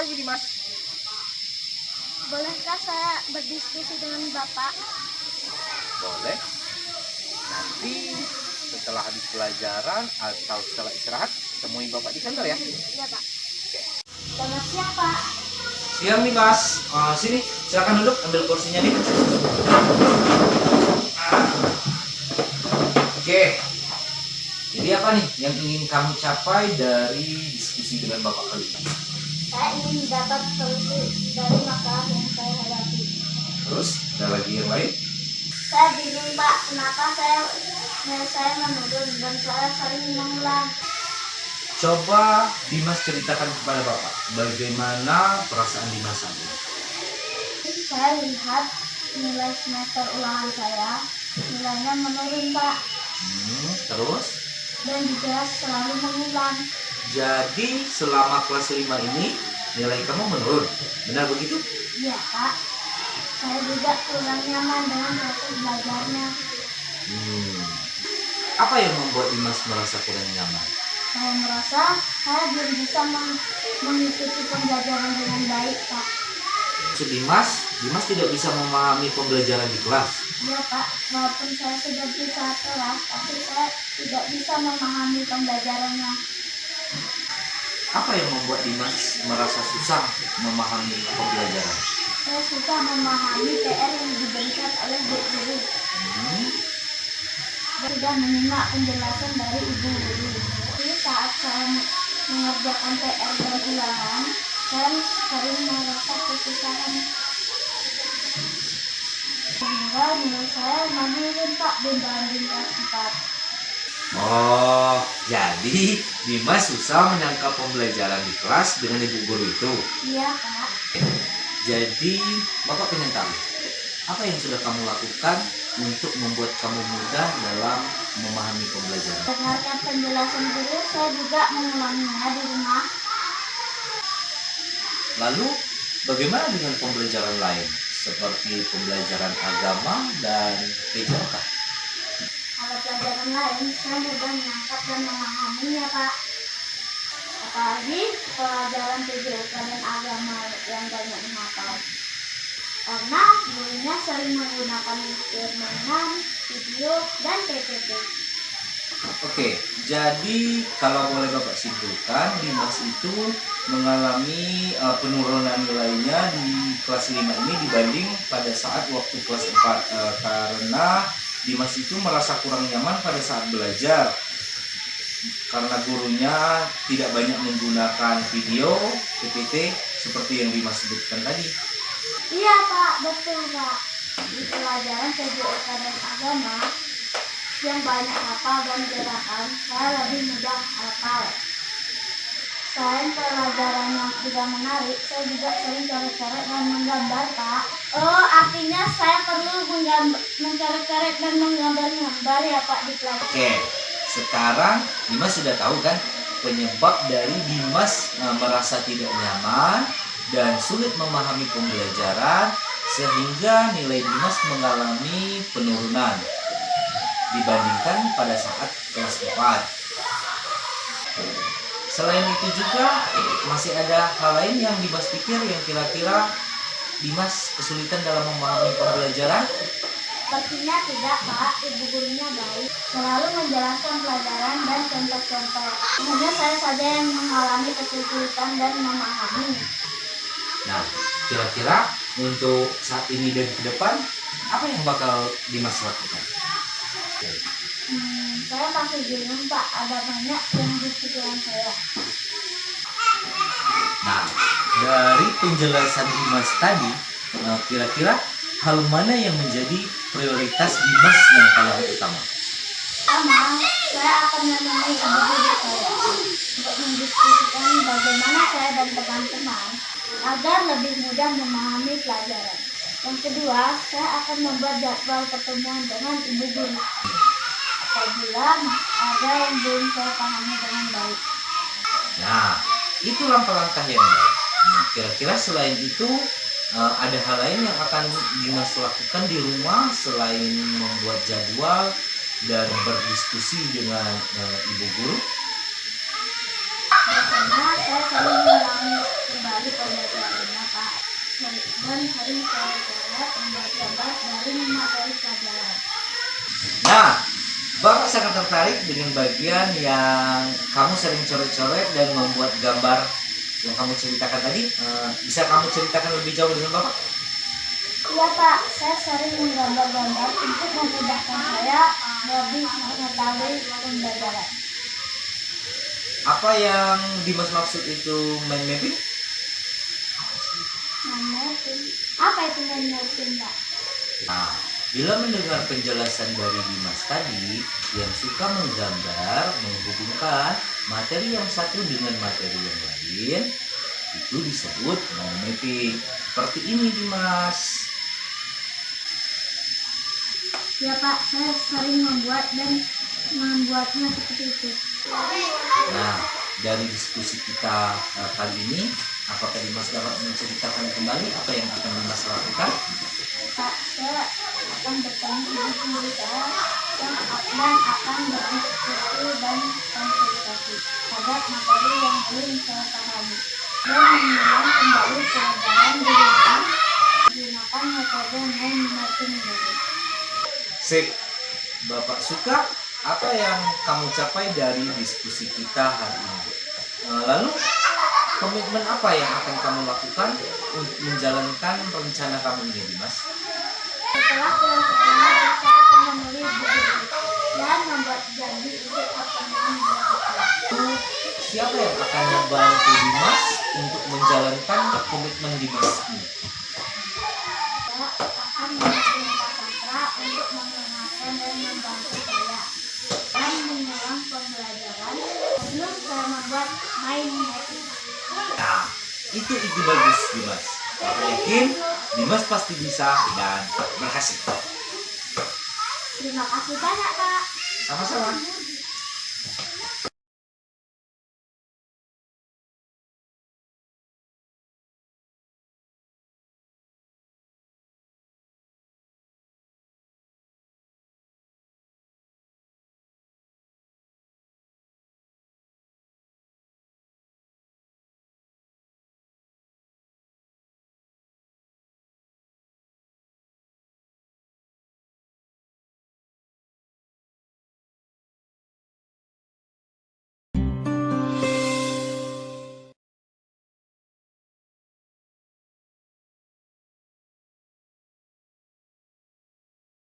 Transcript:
lagi Dimas? Bolehkah saya berdiskusi dengan Bapak? Boleh. Nanti setelah habis pelajaran atau setelah istirahat, temui Bapak di kantor ya. Iya, Pak. Selamat siang, Pak. Siang nih Mas, sini silakan duduk, ambil kursinya nih. Oke, jadi apa nih yang ingin kamu capai dari diskusi dengan Bapak kali ini? Saya ingin mendapat solusi dari masalah yang saya hadapi. Terus ada lagi yang lain? Saya bingung, Pak, kenapa nilai saya menurun dan saya sering mengulang. Coba Dimas ceritakan kepada Bapak bagaimana perasaan Dimas saat ini. Saya lihat nilai semester ulangan saya, nilainya menurun, Pak, Terus? dan juga selalu mengulang. Jadi selama kelas 5 ini nilai kamu menurun, benar begitu? Iya, Pak. Saya juga kurang nyaman dengan proses belajarnya. Apa yang membuat Dimas merasa kurang nyaman? Saya merasa saya belum bisa mengikuti pembelajaran dengan baik, Pak. Maksud Dimas tidak bisa memahami pembelajaran di kelas. Iya, Pak. Walaupun saya sudah bisa kelas, tapi saya tidak bisa memahami pembelajarannya. Apa yang membuat Dimas merasa susah memahami pembelajaran? Saya susah memahami PR yang diberikan oleh guru. Saya sudah menyimak penjelasan dari ibu guru. Jadi saat saya mengerjakan PR dan ulangan, saya sering merasa kesusahan. Sehingga nilai saya menurun, Pak, dibanding kelas 4. Oh, jadi Dimas susah menyangka pembelajaran di kelas dengan ibu guru itu. Iya, Pak. Jadi Bapak pengen tahu, apa yang sudah kamu lakukan untuk membuat kamu mudah dalam memahami pembelajaran? Berdasarkan penjelasan guru, saya juga mengulanginya di rumah. Lalu bagaimana dengan pembelajaran lain seperti pembelajaran agama dan PJOK? Kalau pelajaran lain, saya mudah menangkap dan memahaminya, Pak. Apalagi pelajaran PJOK dan agama yang banyak menghafal. Karena gurunya sering menggunakan permainan, video, dan PPT. Oke, jadi kalau boleh Bapak simpulkan, Dimas itu mengalami penurunan nilainya di kelas 5 ini dibanding pada saat waktu kelas 4 karena Dimas itu merasa kurang nyaman pada saat belajar karena gurunya tidak banyak menggunakan video, PPT seperti yang Dimas sebutkan tadi. Iya, Pak, betul, Pak. Di pelajaran PJOK dan agama yang banyak hafal dan gerakan, saya lebih mudah hafal. Selain pelajaran yang tidak menarik, saya juga sering coret-coret dan menggambar, Pak. Oh, artinya saya perlu mencoret-coret dan menggambar-gambar ya, Pak, di pelajaran. Oke, sekarang Dimas sudah tahu kan penyebab dari Dimas merasa tidak nyaman dan sulit memahami pembelajaran sehingga nilai Dimas mengalami penurunan dibandingkan pada saat kelas 4. Selain itu juga masih ada hal lain yang Dimas pikir yang kira-kira Dimas kesulitan dalam memahami pembelajaran? Sepertinya tidak, Pak. Ibu gurunya baik, selalu menjelaskan pelajaran dan contoh-contoh. Hanya saya saja yang mengalami kesulitan dan memahami. Nah, kira-kira untuk saat ini dan ke depan, apa yang bakal Dimas lakukan? Saya masih bingung, Pak. Ada banyak yang di pikiran saya. Nah, dari penjelasan Dimas tadi, kira-kira hal mana yang menjadi prioritas Dimas yang paling utama? Saya akan menemui ibu guru saya untuk mendiskusikan bagaimana saya dan teman-teman agar lebih mudah memahami pelajaran. Yang kedua, saya akan membuat jadwal pertemuan dengan ibu guru apabila ada yang belum saya pahami dengan baik. Nah, itu langkah-langkah yang baik. Nah, kira-kira selain itu ada hal lain yang akan Dimas lakukan di rumah selain membuat jadwal dan berdiskusi dengan ibu guru? Biasanya saya sering mengulangi dari pembelajarannya, Pak. Dan sering coret-coret membuat gambar dari materi pelajaran. Nah, Bapak sangat tertarik dengan bagian yang kamu sering coret-coret dan membuat gambar yang kamu ceritakan tadi. Bisa kamu ceritakan lebih jauh dengan Bapak? Iya, Pak, saya sering menggambar-gambar untuk memudahkan saya lebih mengetahui pembelajaran. Apa yang Dimas maksud itu mind mapping? Mapping. Apa itu mapping, Pak? Nah, bila mendengar penjelasan dari Dimas tadi yang suka menggambar, menghubungkan materi yang satu dengan materi yang lain, itu disebut mind mapping. Seperti ini, Dimas. Ya, Pak, saya sering membuatnya seperti itu. Nah, dari diskusi kita kali ini, apakah Dimas dapat menceritakan kembali apa yang akan Dimas lakukan? Pak, saya akan bertemu ibu guru saya dan akan berdiskusi dan konsultasi terhadap materi yang belum saya pahami dan mengulang kembali pelajaran di rumah menggunakan metode mind mapping ini. Sip, Bapak suka apa yang kamu capai dari diskusi kita hari ini. Lalu, komitmen apa yang akan kamu lakukan untuk menjalankan rencana kamu ini, Dimas? Setelah pulang sekolah, saya akan menulis buku dan membuat janji untuk pertemuan berikutnya. Siapa yang akan membantu Dimas untuk menjalankan komitmen Dimas ini? Saya akan meminta Sastra untuk mengingatkan dan membantu saya dan mengulang pembelajaran sebelum saya membuat mind mapping. Nah, itu bagus, Dimas. Aku yakin Dimas pasti bisa dan berhasil. Terima kasih banyak, Pak. Sama-sama.